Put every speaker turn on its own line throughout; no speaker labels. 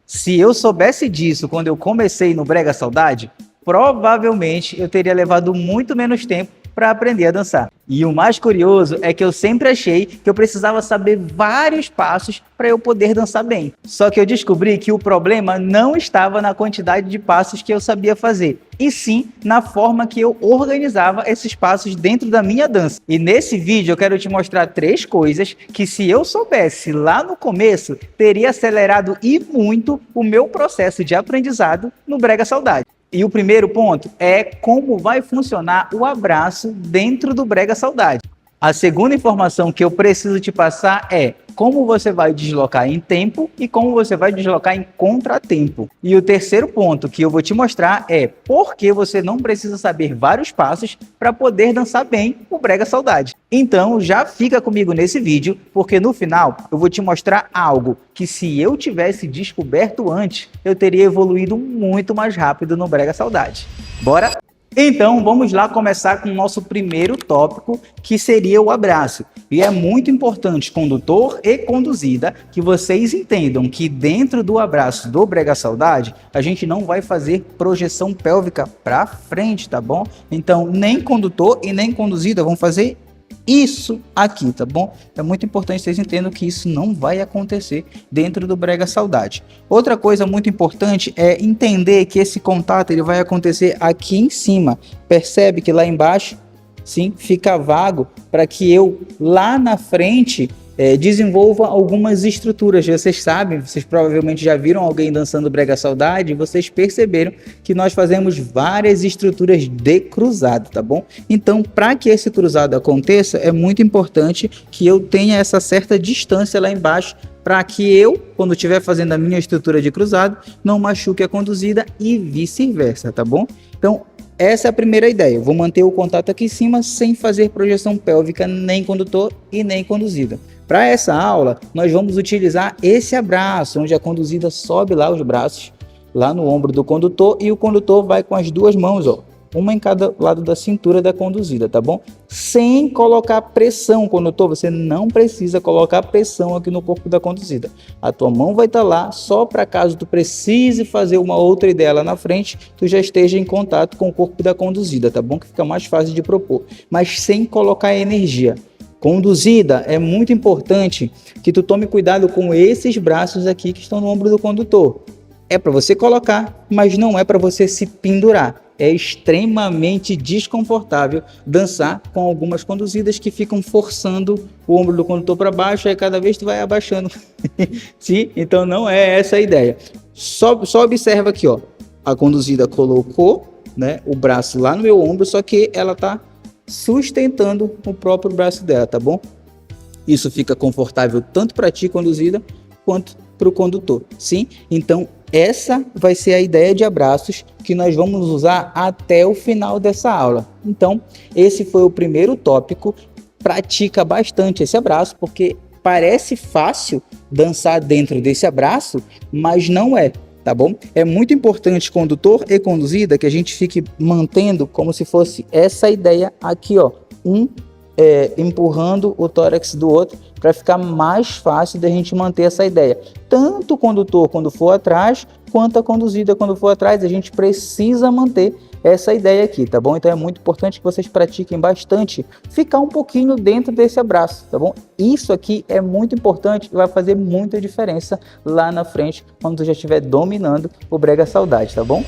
Se eu soubesse disso quando eu comecei no Brega Saudade, provavelmente eu teria levado muito menos tempo para aprender a dançar. E o mais curioso é que eu sempre achei que eu precisava saber vários passos para eu poder dançar bem. Só que eu descobri que o problema não estava na quantidade de passos que eu sabia fazer, e sim na forma que eu organizava esses passos dentro da minha dança. E nesse vídeo eu quero te mostrar 3 coisas que, se eu soubesse lá no começo, teria acelerado e muito o meu processo de aprendizado no Brega Saudade. E o primeiro ponto é como vai funcionar o abraço dentro do Brega Saudade. A segunda informação que eu preciso te passar é como você vai deslocar em tempo e como você vai deslocar em contratempo. E o terceiro ponto que eu vou te mostrar é por que você não precisa saber vários passos para poder dançar bem o Brega Saudade. Então já fica comigo nesse vídeo, porque no final eu vou te mostrar algo que, se eu tivesse descoberto antes, eu teria evoluído muito mais rápido no Brega Saudade. Bora? Então, vamos lá começar com o nosso primeiro tópico, que seria o abraço. E é muito importante, condutor e conduzida, que vocês entendam que dentro do abraço do Brega Saudade, a gente não vai fazer projeção pélvica para frente, tá bom? Então, nem condutor e nem conduzida vão fazer isso aqui, tá bom? É muito importante que vocês entendam que isso não vai acontecer dentro do Brega Saudade. Outra coisa muito importante é entender que esse contato ele vai acontecer aqui em cima. Percebe que lá embaixo, sim, fica vago para que eu lá na frente desenvolva algumas estruturas. Vocês sabem, vocês provavelmente já viram alguém dançando Brega Saudade e vocês perceberam que nós fazemos várias estruturas de cruzado, tá bom? Então, para que esse cruzado aconteça, é muito importante que eu tenha essa certa distância lá embaixo, para que eu, quando estiver fazendo a minha estrutura de cruzado, não machuque a conduzida e vice-versa, tá bom? Então, essa é a primeira ideia. Eu vou manter o contato aqui em cima sem fazer projeção pélvica, nem condutor e nem conduzida. Para essa aula, nós vamos utilizar esse abraço, onde a conduzida sobe lá os braços, lá no ombro do condutor, e o condutor vai com as duas mãos, ó, uma em cada lado da cintura da conduzida, tá bom? Sem colocar pressão, condutor, você não precisa colocar pressão aqui no corpo da conduzida. A tua mão vai estar lá só para caso tu precise fazer uma outra ideia lá na frente, tu já esteja em contato com o corpo da conduzida, tá bom? Que fica mais fácil de propor, mas sem colocar energia. Conduzida, é muito importante que tu tome cuidado com esses braços aqui que estão no ombro do condutor. É para você colocar, mas não é para você se pendurar. É extremamente desconfortável dançar com algumas conduzidas que ficam forçando o ombro do condutor para baixo, aí cada vez tu vai abaixando. Sim? Então não é essa a ideia. Só observa aqui, ó. A conduzida colocou, né, o braço lá no meu ombro, só que ela tá sustentando o próprio braço dela, tá bom? Isso fica confortável tanto para ti, conduzida, quanto para o condutor, sim? Então, essa vai ser a ideia de abraços que nós vamos usar até o final dessa aula. Então, esse foi o primeiro tópico. Pratica bastante esse abraço, porque parece fácil dançar dentro desse abraço, mas não é. Tá bom? É muito importante, condutor e conduzida, que a gente fique mantendo como se fosse essa ideia aqui, ó, empurrando o tórax do outro, para ficar mais fácil da gente manter essa ideia. Tanto o condutor quando for atrás, quanto a conduzida quando for atrás, a gente precisa manter essa ideia aqui, tá bom? Então é muito importante que vocês pratiquem bastante, ficar um pouquinho dentro desse abraço, tá bom? Isso aqui é muito importante e vai fazer muita diferença lá na frente, quando tu já estiver dominando o Brega Saudade, tá bom?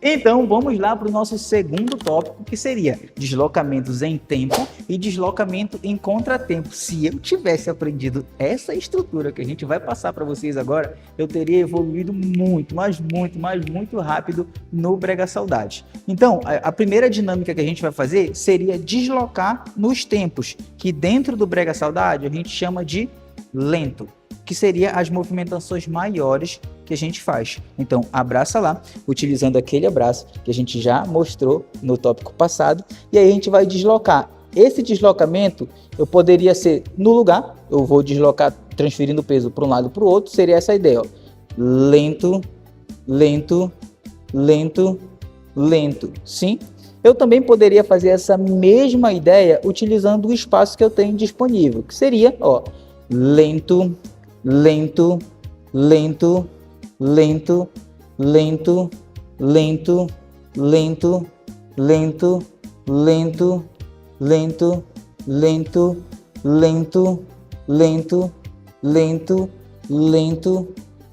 Então vamos lá para o nosso segundo tópico, que seria deslocamentos em tempo e deslocamento em contratempo. Se eu tivesse aprendido essa estrutura que a gente vai passar para vocês agora, eu teria evoluído muito, mas muito rápido no Brega Saudade. Então a primeira dinâmica que a gente vai fazer seria deslocar nos tempos, que dentro do Brega Saudade a gente chama de lento, que seria as movimentações maiores que a gente faz. Então, abraça lá, utilizando aquele abraço que a gente já mostrou no tópico passado, e aí a gente vai deslocar. Esse deslocamento, eu poderia ser no lugar, eu vou deslocar transferindo o peso para um lado e para o outro, seria essa ideia, ó. Lento, lento, lento, lento, sim? Eu também poderia fazer essa mesma ideia utilizando o espaço que eu tenho disponível, que seria, ó, lento, lento, lento, lento, lento, lento, lento, lento, lento, lento, lento, lento, lento, lento, lento,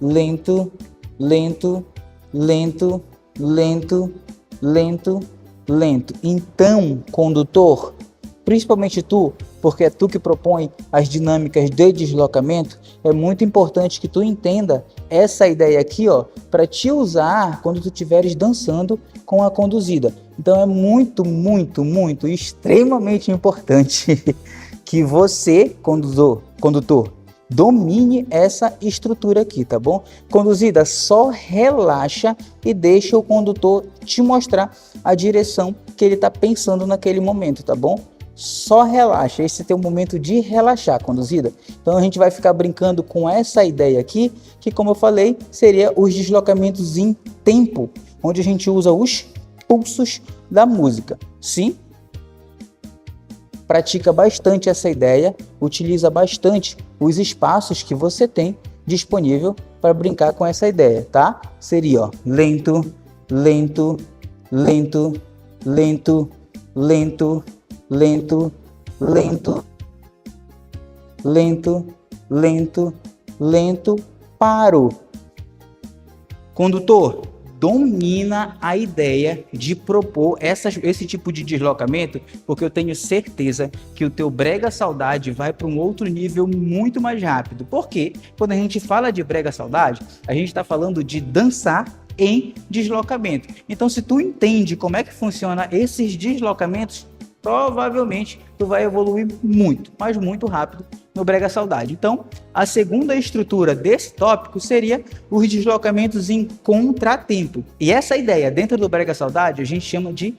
lento, lento, lento, lento, lento, lento. Então, condutor, principalmente tu, porque é tu que propõe as dinâmicas de deslocamento, é muito importante que tu entenda essa ideia aqui, ó, para te usar quando tu estiveres dançando com a conduzida. Então é muito, muito, muito, extremamente importante que você, condutor, domine essa estrutura aqui, tá bom? Conduzida, só relaxa e deixa o condutor te mostrar a direção que ele está pensando naquele momento, tá bom? Só relaxa, esse é teu momento de relaxar, conduzida. Então a gente vai ficar brincando com essa ideia aqui, que como eu falei, seria os deslocamentos em tempo, onde a gente usa os pulsos da música. Sim? Pratica bastante essa ideia, utiliza bastante os espaços que você tem disponível para brincar com essa ideia, tá? Seria, ó, lento, lento, lento, lento, lento, lento, lento, lento, lento, lento, paro. Condutor, domina a ideia de propor esse tipo de deslocamento, porque eu tenho certeza que o teu Brega Saudade vai para um outro nível muito mais rápido. Porque quando a gente fala de Brega Saudade, a gente está falando de dançar em deslocamento. Então, se tu entende como é que funciona esses deslocamentos, provavelmente tu vai evoluir muito, mas muito rápido no Brega Saudade. Então, a segunda estrutura desse tópico seria os deslocamentos em contratempo. E essa ideia dentro do Brega Saudade a gente chama de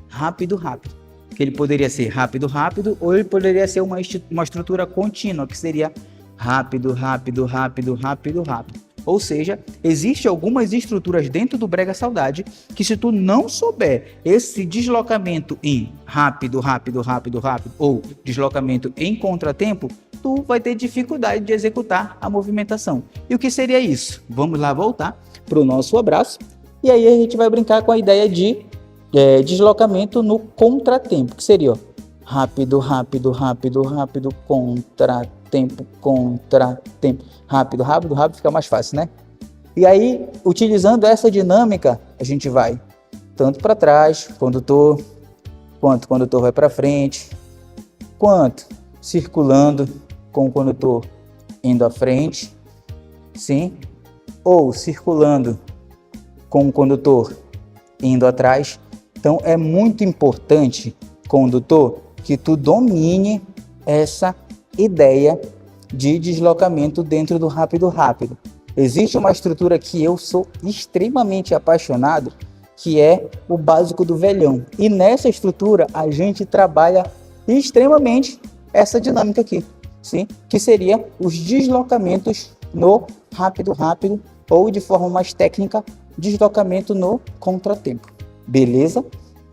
rápido, rápido. Que ele poderia ser rápido, rápido, ou ele poderia ser uma estrutura contínua, que seria rápido, rápido, rápido, rápido, rápido. Ou seja, existem algumas estruturas dentro do Brega Saudade que, se tu não souber esse deslocamento em rápido, rápido, rápido, rápido, ou deslocamento em contratempo, tu vai ter dificuldade de executar a movimentação. E o que seria isso? Vamos lá voltar para o nosso abraço. E aí a gente vai brincar com a ideia de deslocamento no contratempo, que seria, ó, rápido, rápido, rápido, rápido, contratempo, contratempo, rápido, rápido, rápido, fica mais fácil, né? E aí, utilizando essa dinâmica, a gente vai tanto para trás, condutor, quanto o condutor vai para frente, quanto circulando com o condutor indo à frente, sim, ou circulando com o condutor indo atrás. Então é muito importante, condutor, que tu domine essa ideia de deslocamento dentro do rápido rápido. Existe uma estrutura que eu sou extremamente apaixonado, que é o básico do velhão. E nessa estrutura a gente trabalha extremamente essa dinâmica aqui, sim? Que seria os deslocamentos no rápido rápido, ou de forma mais técnica, deslocamento no contratempo. Beleza?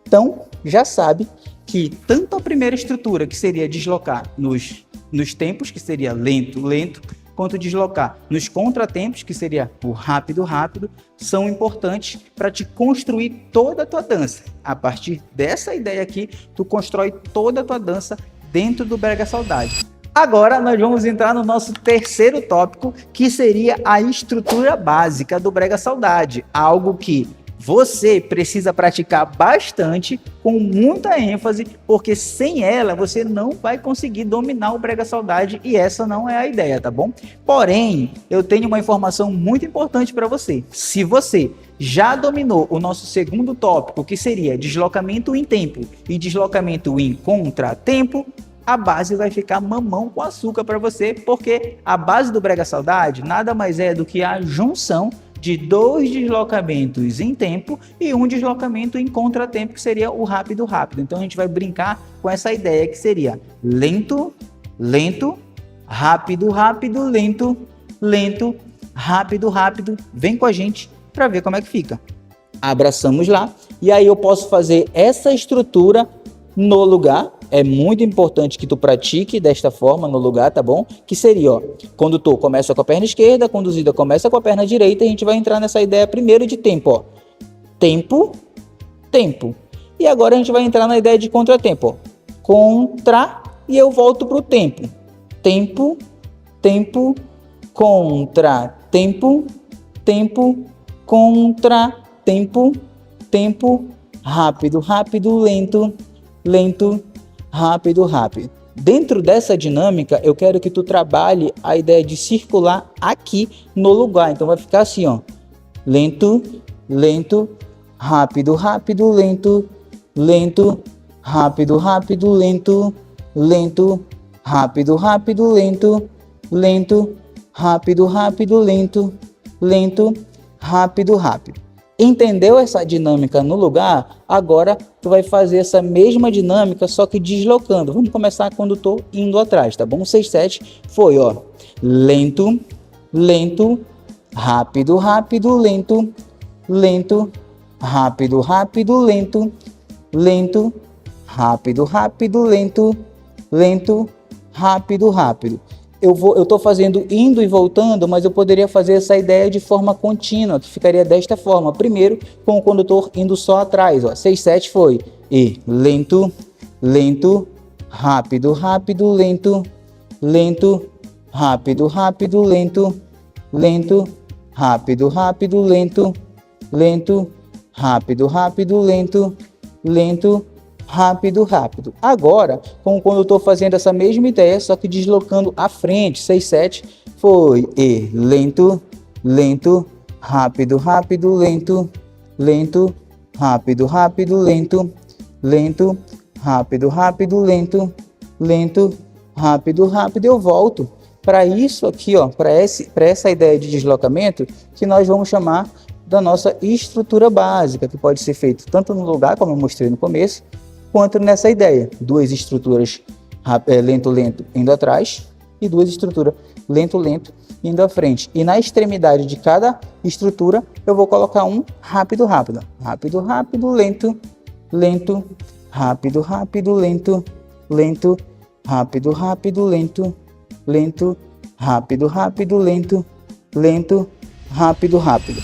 Então, já sabe que tanto a primeira estrutura, que seria deslocar nos tempos, que seria lento, lento, quanto deslocar nos contratempos, que seria o rápido, rápido, são importantes para te construir toda a tua dança. A partir dessa ideia aqui, tu constrói toda a tua dança dentro do Brega Saudade. Agora nós vamos entrar no nosso terceiro tópico, que seria a estrutura básica do Brega Saudade, algo que você precisa praticar bastante, com muita ênfase, porque sem ela você não vai conseguir dominar o Brega Saudade, e essa não é a ideia, tá bom? Porém, eu tenho uma informação muito importante para você. Se você já dominou o nosso segundo tópico, que seria deslocamento em tempo e deslocamento em contratempo, a base vai ficar mamão com açúcar para você, porque a base do Brega Saudade nada mais é do que a junção de 2 deslocamentos em tempo e um deslocamento em contratempo, que seria o rápido rápido. Então a gente vai brincar com essa ideia, que seria lento, lento, rápido rápido, lento, lento, rápido rápido. Vem com a gente para ver como é que fica. Abraçamos lá, e aí eu posso fazer essa estrutura no lugar. É muito importante que tu pratique desta forma no lugar, tá bom? Que seria, ó, condutor começa com a perna esquerda, conduzida começa com a perna direita, e a gente vai entrar nessa ideia primeiro de tempo, ó. Tempo, tempo. E agora a gente vai entrar na ideia de contratempo, ó. Contra, e eu volto pro tempo. Tempo, tempo, contra, tempo, tempo, contra, tempo, tempo, rápido, rápido, lento, lento, rápido, rápido. Dentro dessa dinâmica, eu quero que tu trabalhe a ideia de circular aqui no lugar. Então vai ficar assim, ó. Lento, lento, rápido, rápido, lento, lento, rápido, rápido, lento, lento, rápido, rápido, lento, lento, rápido, rápido, lento, lento, rápido, rápido. Entendeu essa dinâmica no lugar? Agora tu vai fazer essa mesma dinâmica, só que deslocando. Vamos começar quando estou indo atrás, tá bom? 6, 7 foi, ó. Lento, lento, rápido, rápido, lento, lento, rápido, rápido, lento, lento, rápido, rápido, lento, lento, rápido, rápido. Eu tô fazendo indo e voltando, mas eu poderia fazer essa ideia de forma contínua, que ficaria desta forma. Primeiro, com o condutor indo só atrás, ó. 6, 7 foi. E lento, lento, rápido, rápido, lento, lento, rápido, rápido, lento, lento, rápido, rápido, lento, lento, rápido, rápido, lento, lento, rápido, rápido. Agora, quando eu estou fazendo essa mesma ideia, só que deslocando à frente, 6, 7, foi. E lento, lento, rápido, rápido, lento, lento, rápido, rápido, lento, lento, rápido, rápido, lento, lento, rápido, rápido. Eu volto para isso aqui, ó, para essa ideia de deslocamento, que nós vamos chamar da nossa estrutura básica, que pode ser feito tanto no lugar, como eu mostrei no começo, quanto nessa ideia. Duas estruturas lento, lento, indo atrás, e duas estruturas lento, lento, indo à frente. E na extremidade de cada estrutura, eu vou colocar um rápido, rápido. Rápido, rápido, lento, lento, rápido, rápido, lento, lento, rápido, rápido, lento, lento, rápido, rápido, lento, lento, rápido, rápido.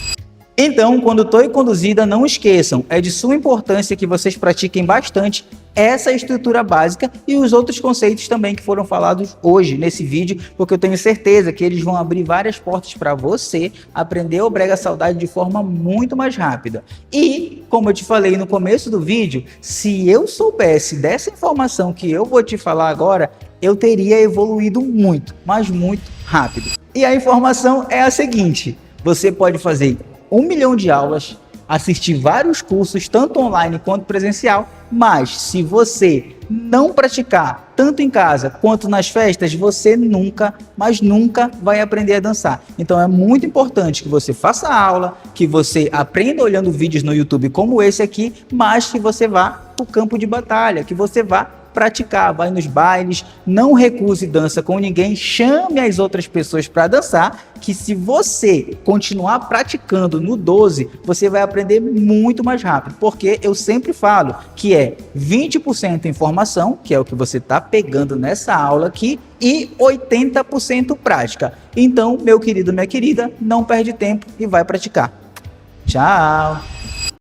Então, quando estou em conduzida, não esqueçam, é de suma importância que vocês pratiquem bastante essa estrutura básica e os outros conceitos também que foram falados hoje nesse vídeo, porque eu tenho certeza que eles vão abrir várias portas para você aprender o Brega Saudade de forma muito mais rápida. E, como eu te falei no começo do vídeo, se eu soubesse dessa informação que eu vou te falar agora, eu teria evoluído muito, mas muito rápido. E a informação é a seguinte: você pode fazer 1 milhão de aulas, assistir vários cursos, tanto online quanto presencial, mas se você não praticar tanto em casa quanto nas festas, você nunca, mas nunca vai aprender a dançar. Então é muito importante que você faça aula, que você aprenda olhando vídeos no YouTube como esse aqui, mas que você vá para o campo de batalha, que você vá praticar, vai nos bailes, não recuse dança com ninguém, chame as outras pessoas para dançar, que se você continuar praticando no 12, você vai aprender muito mais rápido, porque eu sempre falo que é 20% informação, que é o que você está pegando nessa aula aqui, e 80% prática. Então, meu querido, minha querida, não perde tempo e vai praticar. Tchau!